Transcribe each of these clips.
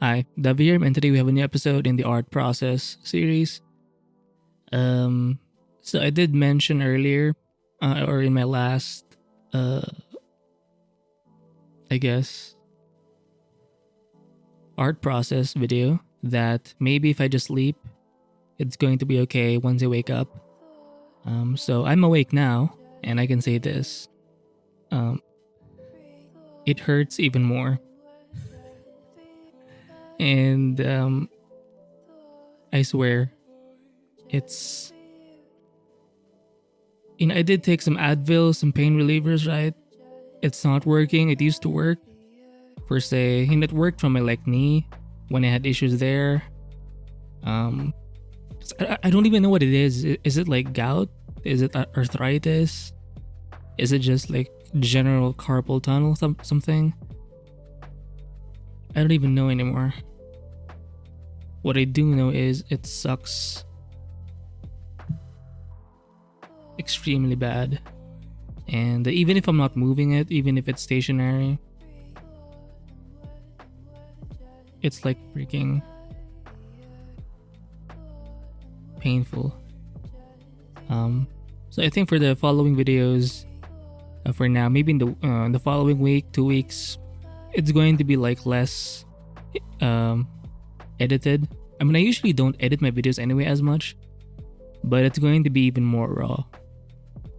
Hi, Davi here, and today we have a new episode in the art process series. So I did mention earlier, or in my last, uh, I guess, art process video, that maybe if I just sleep, it's going to be okay once I wake up. So I'm awake now, and I can say this. It hurts even more. And I swear, it's. I did take some Advil, some pain relievers, right? It's not working. It used to work. For say, it worked from my knee when I had issues there. I don't even know what it is. Is it like gout? Is it arthritis? Is it just like general carpal tunnel something? I don't even know anymore. What I do know is it sucks extremely bad. And even if I'm not moving it, even if it's stationary, it's like freaking painful. So I think for the following videos, for now, maybe in the following week, 2 weeks, it's going to be like less edited. I mean, I usually don't edit my videos anyway as much, but it's going to be even more raw,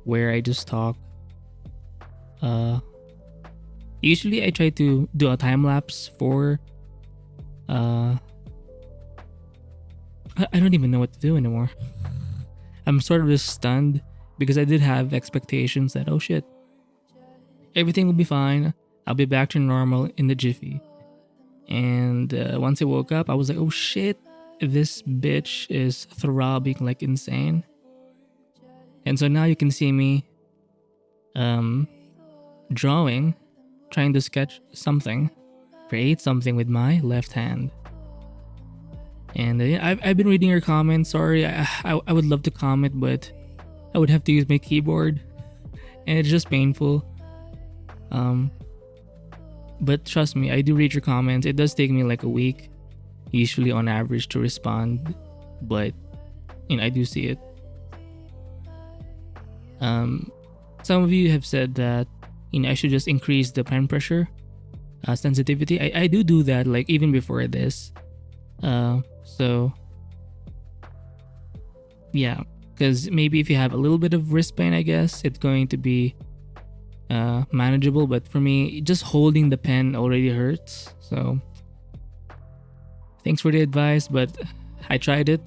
where I just talk. Usually I try to do a time lapse for I don't even know what to do anymore. I'm sort of just stunned because I did have expectations that, oh shit, everything will be fine. I'll be back to normal in the jiffy. And once I woke up, I was like, oh shit, this bitch is throbbing like insane. And so now you can see me drawing, trying to sketch something, create something with my left hand. And I've been reading your comments. Sorry, I would love to comment, but I would have to use my keyboard, and it's just painful. But trust me, I do read your comments. It does take me like a week, usually on average, to respond, but I do see it. Some of you have said that I should just increase the pen pressure sensitivity. I do that like even before this. So yeah, because maybe if you have a little bit of wrist pain, I guess it's going to be manageable. But for me, just holding the pen already hurts. So thanks for the advice, but I tried it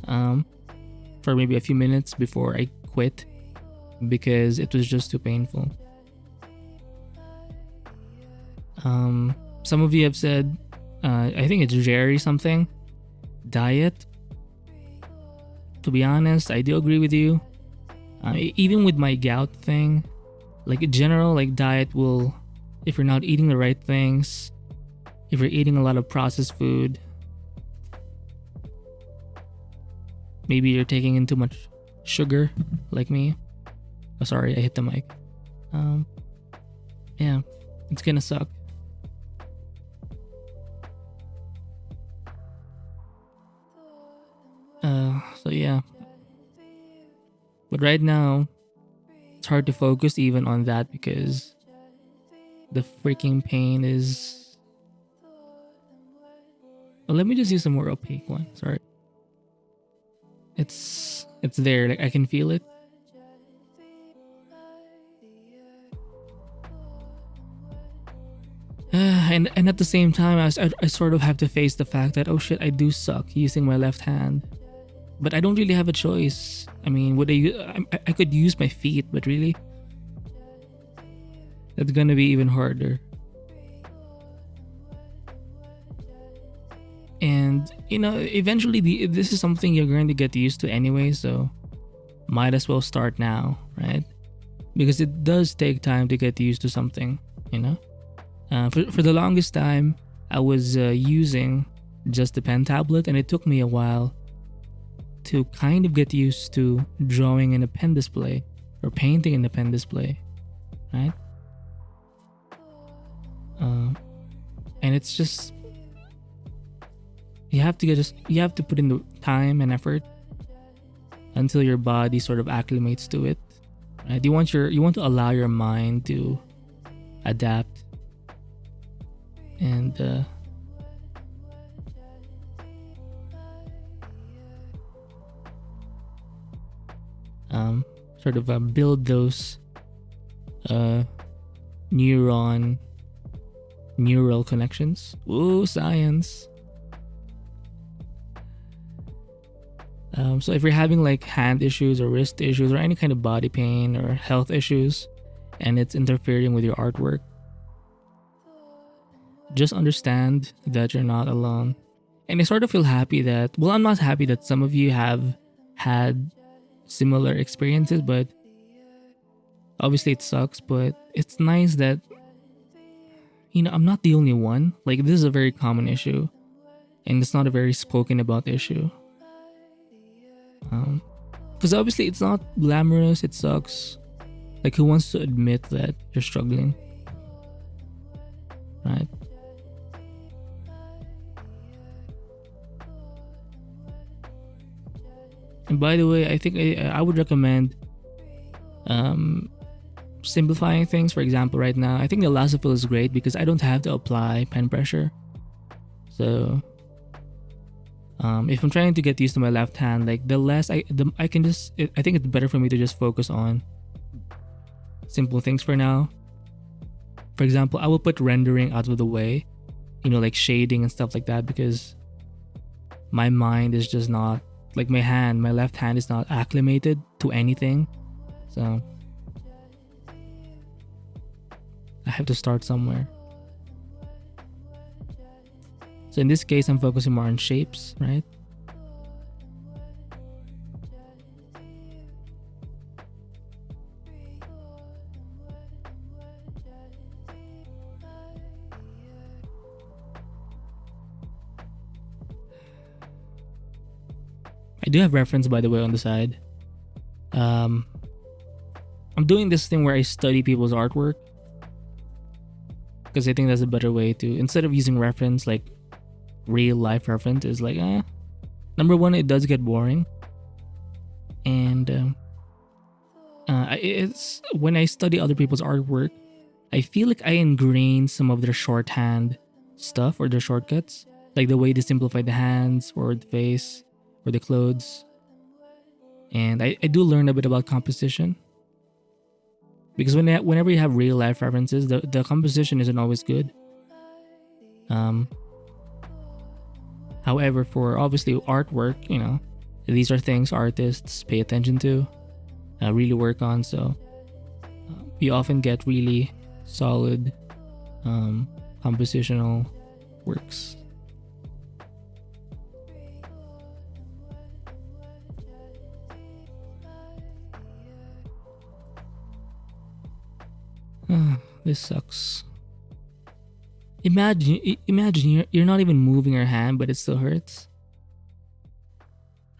for maybe a few minutes before I quit because it was just too painful. Some of you have said, I think it's Jerry something, diet. To be honest, I do agree with you. Even with my gout thing, like in general, like diet will, if you're not eating the right things, if you're eating a lot of processed food, maybe you're taking in too much sugar, like me. Oh, sorry, I hit the mic. Yeah, it's gonna suck. So yeah. But right now, it's hard to focus even on that because the freaking pain is... Well, let me just use a more opaque one. Sorry. It's there, like I can feel it. And at the same time, I sort of have to face the fact that, oh shit, I do suck using my left hand. But I don't really have a choice. I mean, I could use my feet, but really, that's gonna be even harder. And eventually, this is something you're going to get used to anyway. So, might as well start now, right? Because it does take time to get used to something. For the longest time, I was using just the pen tablet, and it took me a while to kind of get used to drawing in a pen display or painting in a pen display, right? And it's just you have to put in the time and effort until your body sort of acclimates to it. Right? You want to allow your mind to adapt and sort of build those neural connections. Ooh, science. So if you're having like hand issues or wrist issues or any kind of body pain or health issues and it's interfering with your artwork, just understand that you're not alone. And I sort of feel happy that, well, I'm not happy that some of you have had similar experiences, but obviously it sucks, but it's nice that, you know, I'm not the only one. Like, this is a very common issue and it's not a very spoken about issue. Because obviously it's not glamorous, it sucks. Like, who wants to admit that you're struggling? Right? And by the way, I think I would recommend simplifying things. For example, right now, I think the Lasso is great because I don't have to apply pen pressure. So if I'm trying to get used to my left hand, like I think it's better for me to just focus on simple things for now. For example, I will put rendering out of the way, you know, like shading and stuff like that, because my mind is just not, like my left hand is not acclimated to anything. So I have to start somewhere. So in this case, I'm focusing more on shapes, right? I do have reference, by the way, on the side. I'm doing this thing where I study people's artwork because I think that's a better way to, instead of using reference, like real life reference is like, number one, it does get boring. And it's when I study other people's artwork, I feel like I ingrain some of their shorthand stuff or their shortcuts, like the way they simplify the hands or the face or the clothes. And I do learn a bit about composition, because whenever you have real life references, the composition isn't always good. However, for obviously artwork, you know, these are things artists pay attention to, really work on. So you often get really solid compositional works. This sucks. Imagine you're not even moving your hand, but it still hurts.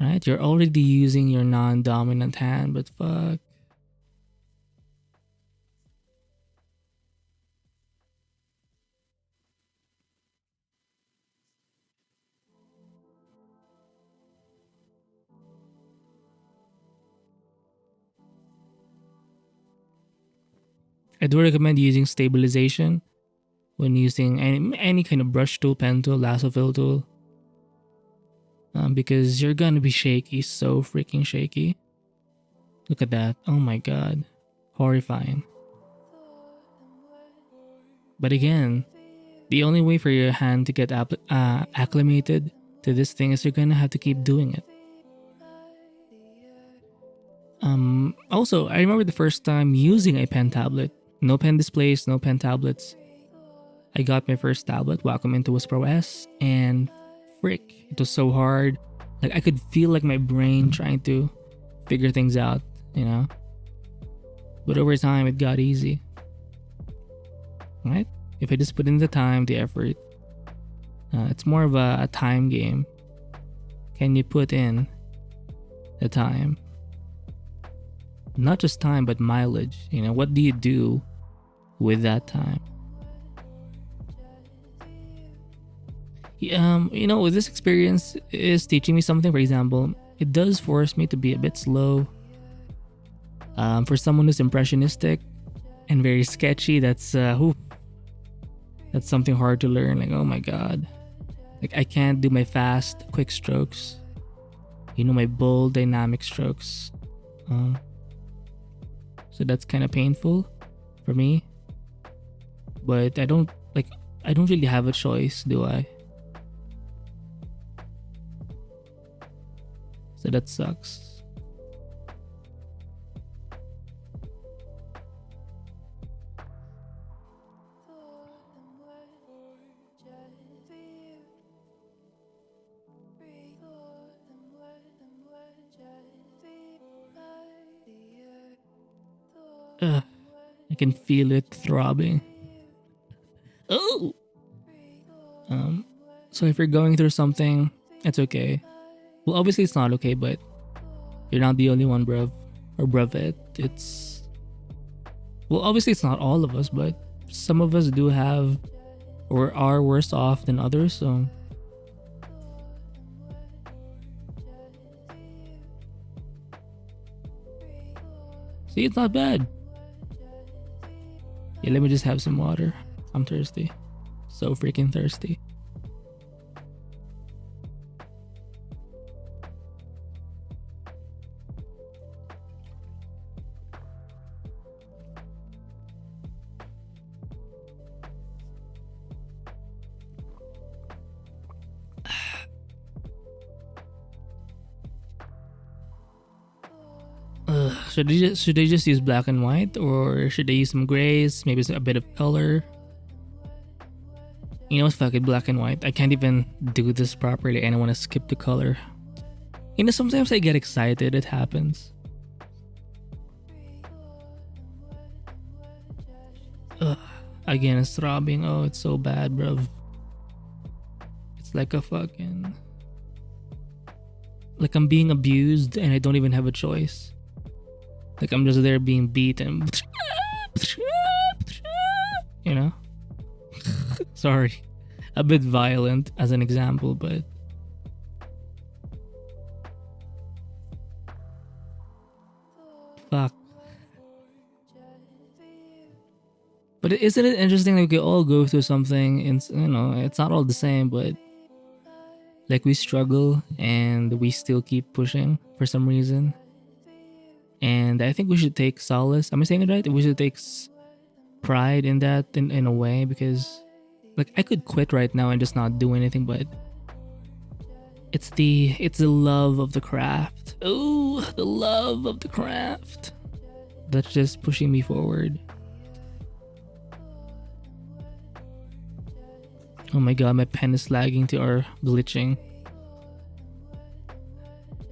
Right? You're already using your non-dominant hand, but fuck. I do recommend using stabilization when using any kind of brush tool, pen tool, lasso fill tool. Because you're gonna be shaky, so freaking shaky. Look at that. Oh my god. Horrifying. But again, the only way for your hand to get acclimated to this thing is you're gonna have to keep doing it. Also, I remember the first time using a pen tablet. No pen displays, no pen tablets. I got my first tablet, Wacom Intuos Pro S, and frick, it was so hard. Like, I could feel like my brain trying to figure things out, you know? But over time, it got easy. Right? If I just put in the time, the effort, it's more of a time game. Can you put in the time? Not just time, but mileage. You know, what do you do with that time? You know, this experience is teaching me something. For example, it does force me to be a bit slow. For someone who's impressionistic and very sketchy, that's something hard to learn. Like, oh my god, like I can't do my fast, quick strokes. You know, my bold, dynamic strokes. So that's kind of painful for me. But I don't really have a choice, do I? So that sucks. I can feel it throbbing. Oh! So if you're going through something, it's okay. Well, obviously it's not okay, but you're not the only one, bruv. Or bruvet. Well, obviously it's not all of us, but some of us do have or are worse off than others, so... See, it's not bad. Yeah, let me just have some water. I'm thirsty. So freaking thirsty. Should they just use black and white, or should they use some grays, maybe a bit of color? You know what, fuck it, black and white. I can't even do this properly and I want to skip the color. You know, sometimes I get excited, it happens. Again, it's throbbing. Oh, it's so bad, bruv. It's like a fucking... Like I'm being abused and I don't even have a choice. Like I'm just there being beaten. You know? Sorry. A bit violent as an example, but... Fuck. But isn't it interesting that we all go through something and, you know, it's not all the same, but... Like we struggle and we still keep pushing for some reason. And I think we should take solace. Am I saying it right? We should take pride in that in a way, because like I could quit right now and just not do anything, but it's the love of the craft. Oh, the love of the craft that's just pushing me forward. Oh my god, my pen is lagging to our glitching.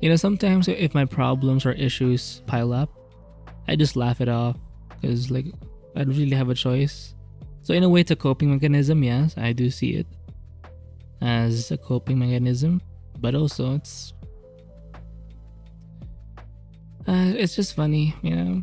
You know, sometimes if my problems or issues pile up, I just laugh it off because like I don't really have a choice. So in a way, it's a coping mechanism. Yes, I do see it as a coping mechanism, but also it's just funny, you know.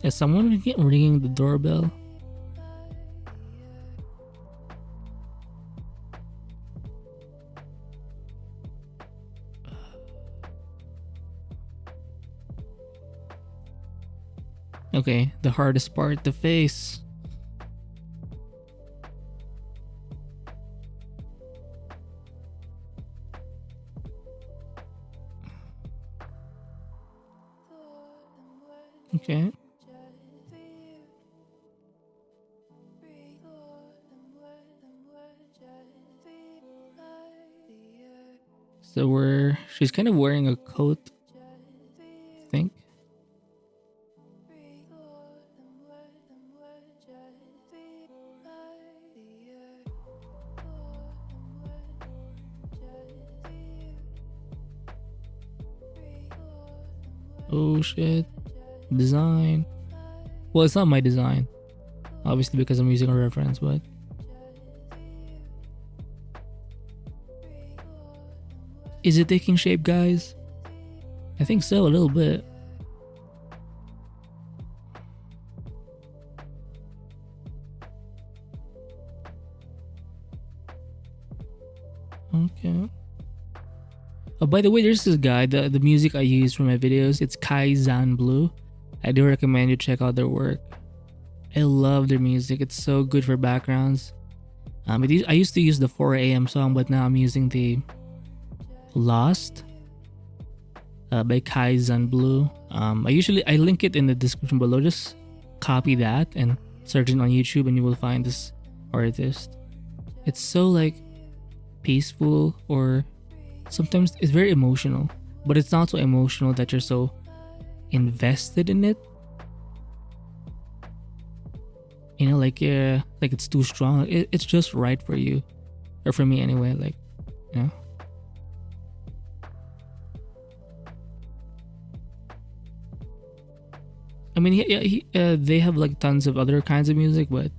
Is someone ringing the doorbell? Okay, the hardest part, the face. Okay. So she's kind of wearing a coat, I think. Oh shit. Design. Well, it's not my design. Obviously because I'm using a reference, but is it taking shape, guys? I think so, a little bit. Okay. Oh, by the way, there's this guy, the music I use for my videos, it's KaizanBlu. I do recommend you check out their work. I love their music. It's so good for backgrounds. I used to use the 4 a.m. song, but now I'm using the Lost by KaizanBlu. I link it in the description below. Just copy that and search it on YouTube and you will find this artist. It's so like peaceful, or sometimes it's very emotional, but it's not so emotional that you're so invested in it. You know, like it's too strong. It's just right for you, or for me anyway. Like, you know. I mean, they have like tons of other kinds of music, but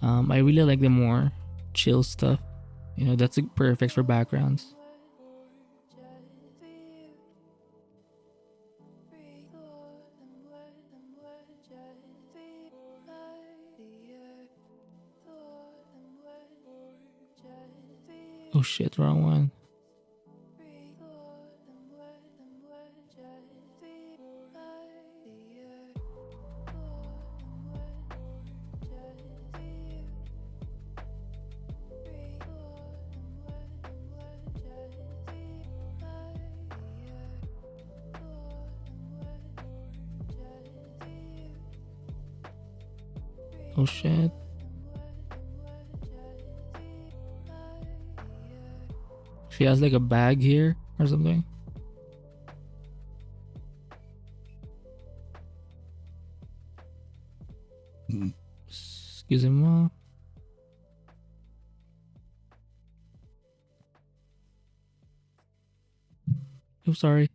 I really like the more chill stuff. You know, that's perfect for backgrounds. Oh shit, wrong one. Oh shit. She has like a bag here or something. Excuse me. Oh, sorry.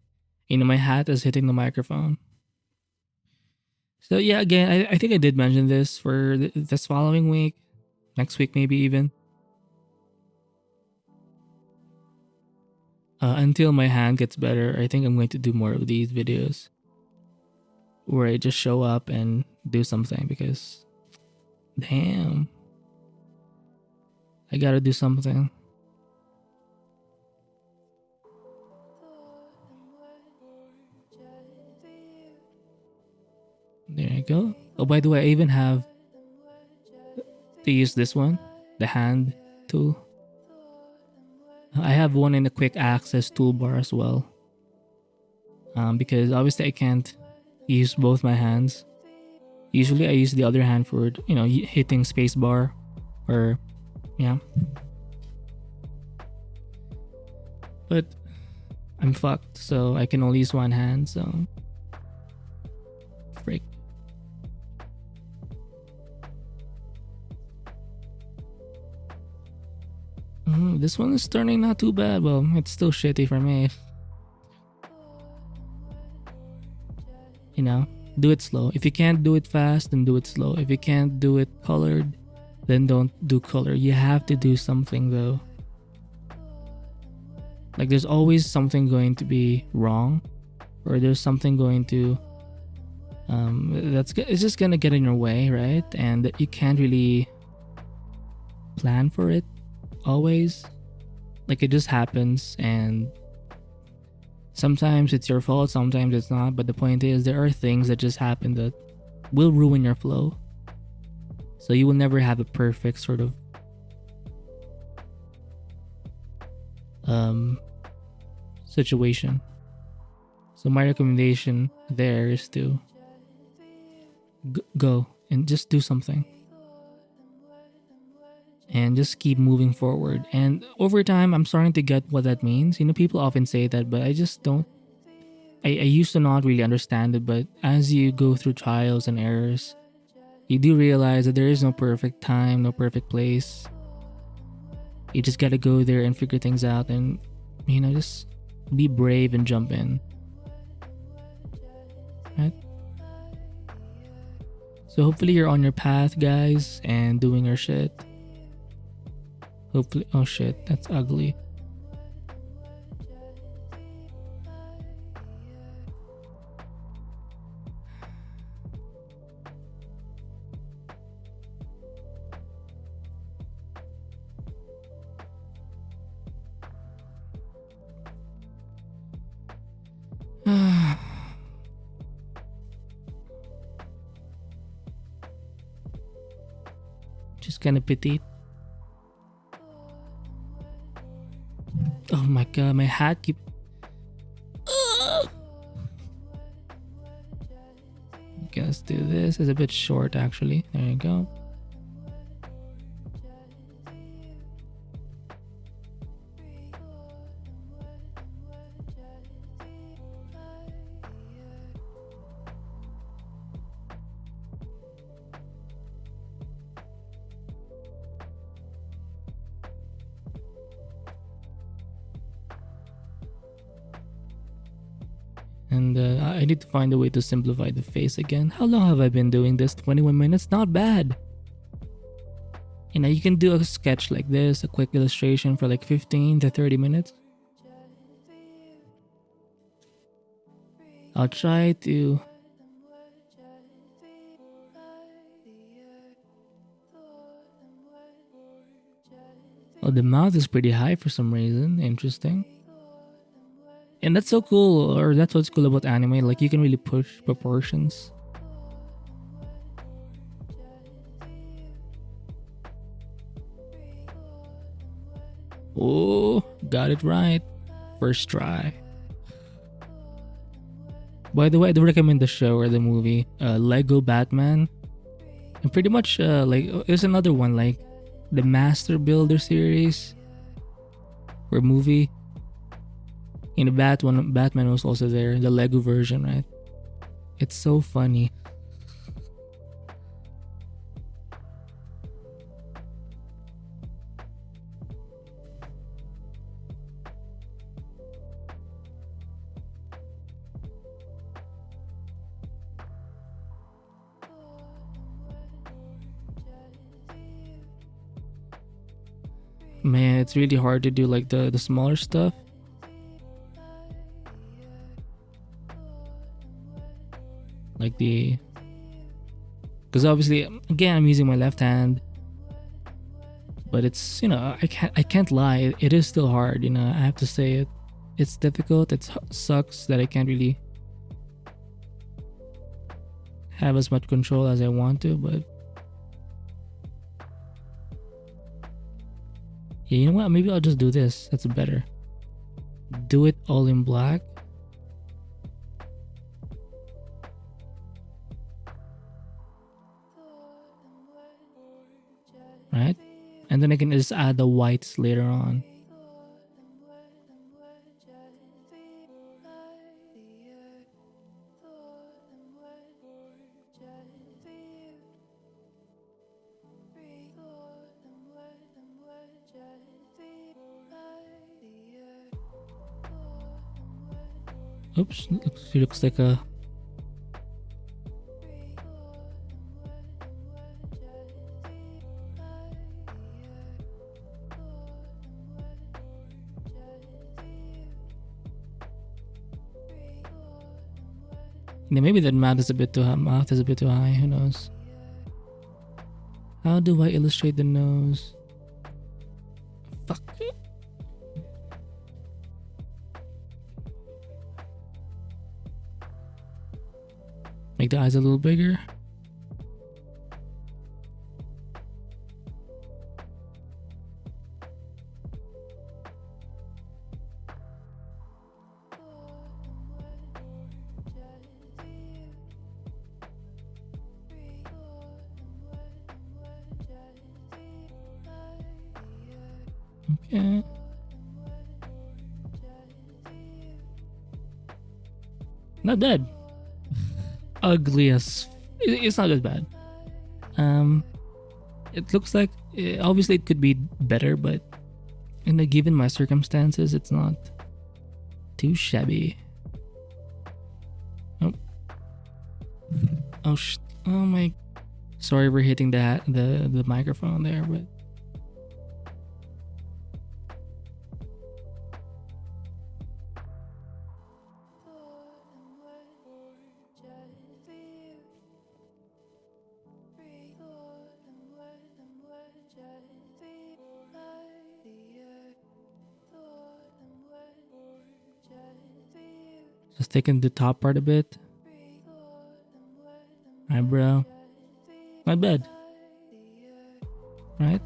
You know, my hat is hitting the microphone. So yeah, again, I think I did mention this for this following week, next week maybe even. Until my hand gets better, I think I'm going to do more of these videos where I just show up and do something, because damn, I gotta do something. There you go. Oh, by the way, I even have to use this one, the hand tool. I have one in the quick access toolbar as well. Because obviously I can't use both my hands. Usually I use the other hand for, you know, hitting spacebar, or yeah. But I'm fucked, so I can only use one hand, so frick. This one is turning not too bad. Well, it's still shitty for me. You know, do it slow. If you can't do it fast, then do it slow. If you can't do it colored, then don't do color. You have to do something though. Like, there's always something going to be wrong, or there's something going to it's just gonna get in your way, right? And you can't really plan for it always. Like, it just happens, and sometimes it's your fault, sometimes it's not. But the point is, there are things that just happen that will ruin your flow, so you will never have a perfect sort of situation. So my recommendation there is to go and just do something, and just keep moving forward. And over time, I'm starting to get what that means. You know, people often say that, but I just don't. I used to not really understand it, but as you go through trials and errors, you do realize that there is no perfect time, no perfect place. You just gotta go there and figure things out, and, you know, just be brave and jump in. right? So hopefully you're on your path, guys, and doing your shit. Hopefully, oh shit, that's ugly. Just kind of petite. Oh my god, my hat keep. Okay, let's do this. It's a bit short actually. There you go. And I need to find a way to simplify the face again. How long have I been doing this? 21 minutes? Not bad. You know, you can do a sketch like this, a quick illustration for like 15 to 30 minutes. I'll try to... Oh, the mouth is pretty high for some reason. Interesting. And that's so cool, or that's what's cool about anime, like you can really push proportions. Oh, got it right. First try. By the way, I do recommend the show or the movie, Lego Batman. And pretty much, like, there's another one, like, the Master Builder series. Or movie. In the Batman was also there, the Lego version, right? It's so funny. Man, it's really hard to do like the smaller stuff. Like because obviously, again, I'm using my left hand, but it's, you know, I can't lie, it is still hard, you know, I have to say it. It's difficult. It sucks that I can't really have as much control as I want to, but yeah, you know what, maybe I'll just do this. That's better. Do it all in black. Right? And then I can just add the whites later on. Oops, she looks like a... Yeah, maybe that mouth is a bit too high, who knows. How do I illustrate the nose? Fuck. Make the eyes a little bigger. Okay. Not bad. Ugly as... It's not that bad. It looks like... Obviously it could be better, but given my circumstances, it's not too shabby. Oh. Oh my. Sorry for hitting the microphone there, but. Just taking the top part a bit. Eyebrow. Not bad. Right?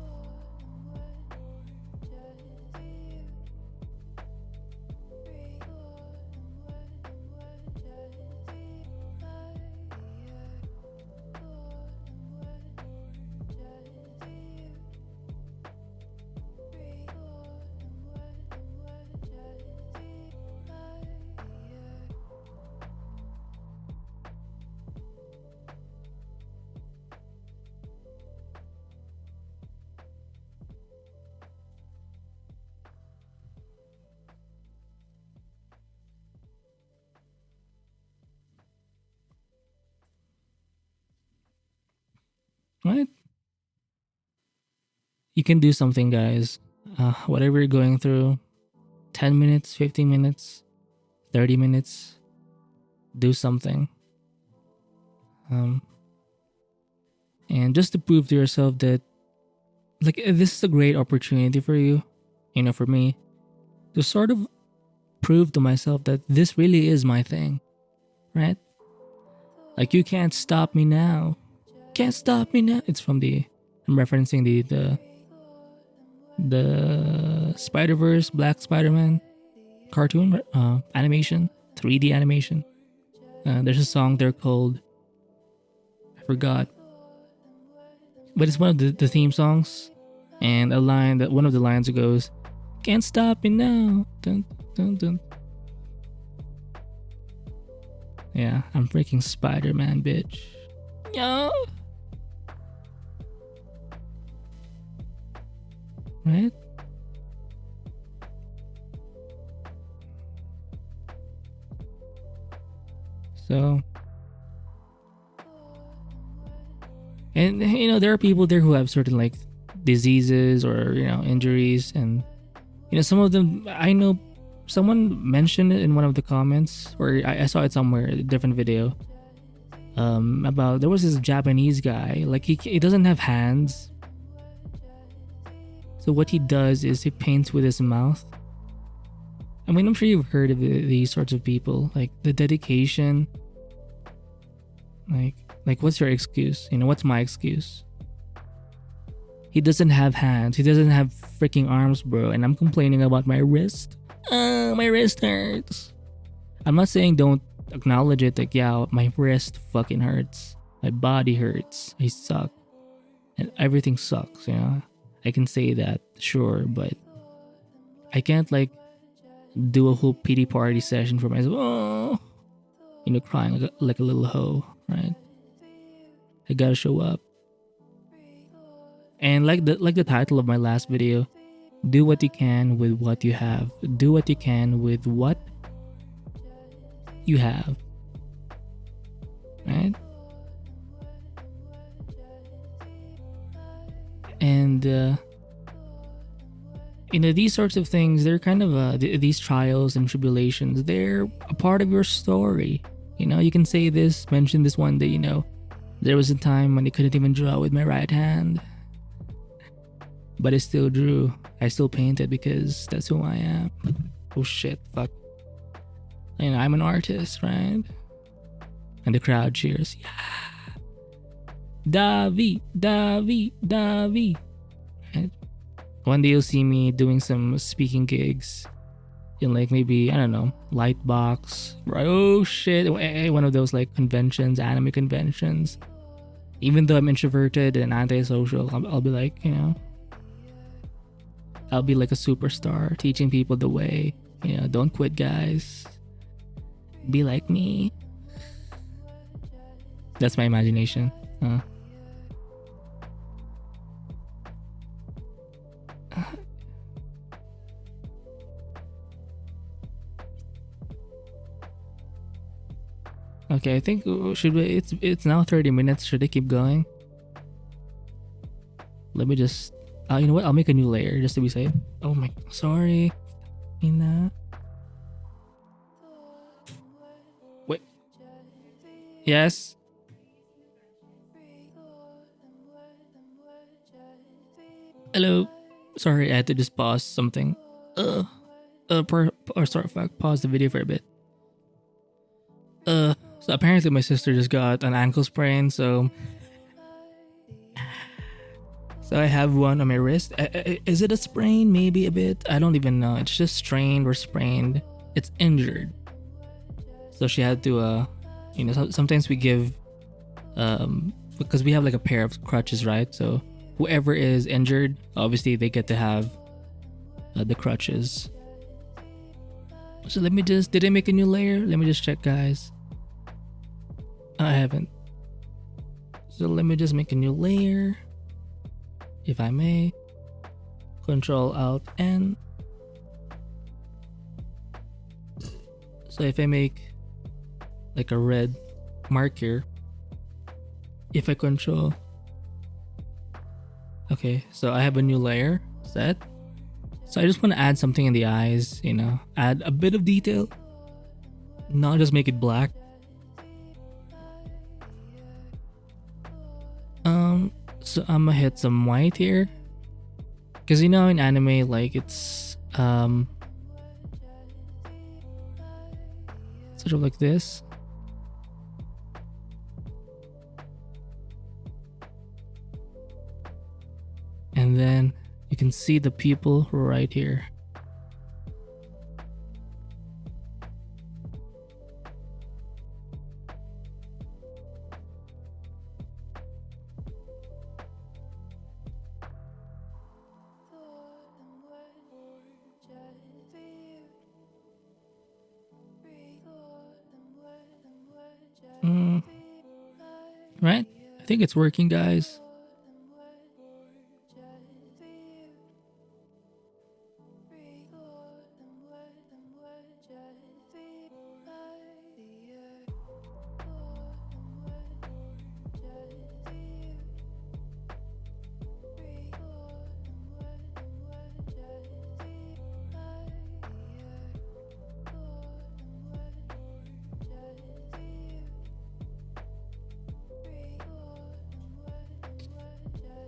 Right? You can do something, guys. Whatever you're going through, 10 minutes, 15 minutes, 30 minutes, do something. And just to prove to yourself that, like, this is a great opportunity for you, for me, to sort of prove to myself that this really is my thing, right? Like, you can't stop me now. Can't stop me now. It's from I'm referencing the Spider-Verse Black Spider-Man cartoon animation, 3D animation. There's a song there called, I forgot, but it's one of the theme songs, and one of the lines goes, "Can't stop me now." Dun, dun, dun. Yeah, I'm freaking Spider-Man, bitch. Yo. Right? So, and there are people there who have certain like diseases or injuries, and some of them, I know someone mentioned it in one of the comments, or I saw it somewhere, a different video, about there was this Japanese guy, like he doesn't have hands. So what he does is he paints with his mouth. I mean, I'm sure you've heard of these sorts of people, like the dedication. Like what's your excuse? What's my excuse? He doesn't have hands. He doesn't have freaking arms, bro. And I'm complaining about my wrist. My wrist hurts. I'm not saying don't acknowledge it. Like, yeah, my wrist fucking hurts. My body hurts. I suck. And everything sucks, I can say that, sure, but I can't like do a whole pity party session for myself. Oh, crying like a little hoe, right? I gotta show up. And like the title of my last video, do what you can with what you have. Do what you can with what you have. Right? And these sorts of things, they're kind of these trials and tribulations, they're a part of your story. You can say this, mention this one day, there was a time when I couldn't even draw with my right hand, but I still drew. I still painted because that's who I am. Oh shit, fuck. I'm an artist, right? And the crowd cheers. Yeah. DAVIII, DAVIII, DAVIII. Right? One day you'll see me doing some speaking gigs in like maybe, I don't know, Lightbox. Right? Oh shit, one of those like conventions, anime conventions. Even though I'm introverted and antisocial, I'll be like, I'll be like a superstar teaching people the way. Don't quit, guys. Be like me. That's my imagination. Okay, I think should we? It's now 30 minutes. Should I keep going? Let me just. You know what? I'll make a new layer just to be safe. Oh my, sorry, Ina. Wait. Yes. Hello. Sorry, I had to just pause something. Sorry, fuck. Pause the video for a bit. So apparently my sister just got an ankle sprain, so I have one on my wrist. Is it a sprain? Maybe a bit. I don't even know. It's just strained or sprained. It's injured. So she had to, you know, sometimes we give, because we have like a pair of crutches, right? So whoever is injured, obviously they get to have the crutches. So let me just, did I make a new layer? Let me just check, guys. I haven't. So let me just make a new layer. If I may, Control Alt N. So if I make like a red mark here, if I control, okay, so I have a new layer set. So I just want to add something in the eyes, you know, add a bit of detail, not just make it black. So I'm gonna hit some white here, because you know in anime like it's sort of like this. And then you can see the pupil right here. Right? I think it's working, guys.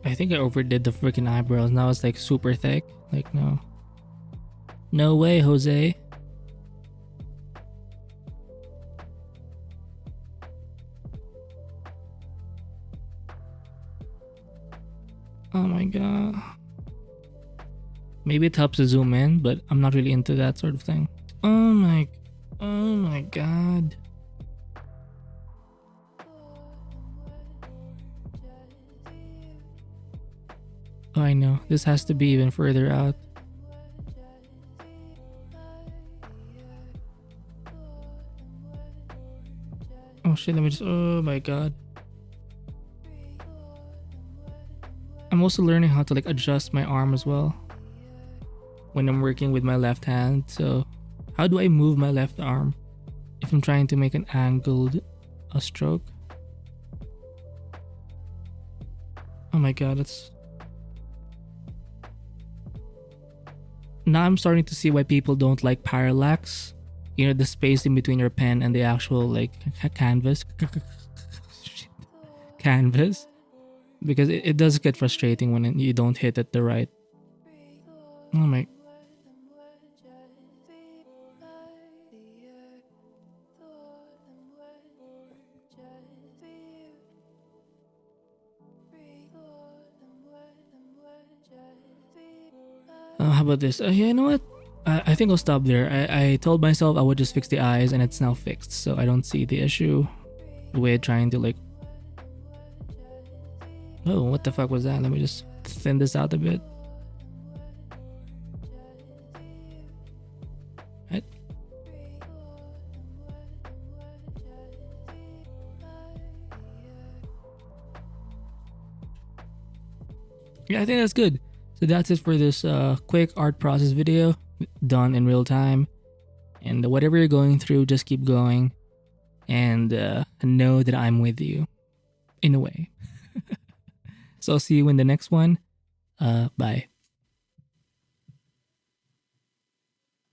I think I overdid the freaking eyebrows. Now it's like super thick. Like, no. No way, Jose. Oh my god. Maybe it helps to zoom in, but I'm not really into that sort of thing. Oh my god. Oh, I know. This has to be even further out. Oh shit, let me just... Oh my god. I'm also learning how to like adjust my arm as well when I'm working with my left hand. So how do I move my left arm if I'm trying to make an angled stroke? Oh my god, that's... Now I'm starting to see why people don't like parallax. You know, the space in between your pen and the actual like canvas. Canvas. Because it does get frustrating when you don't hit it the right. Oh my... how about this? Yeah, you know what? I think I'll stop there. I told myself I would just fix the eyes and it's now fixed. So I don't see the issue with trying to like... Oh, what the fuck was that? Let me just thin this out a bit. Right. Yeah, I think that's good. So that's it for this quick art process video done in real time. And whatever you're going through, just keep going. And know that I'm with you in a way. So I'll see you in the next one. Bye.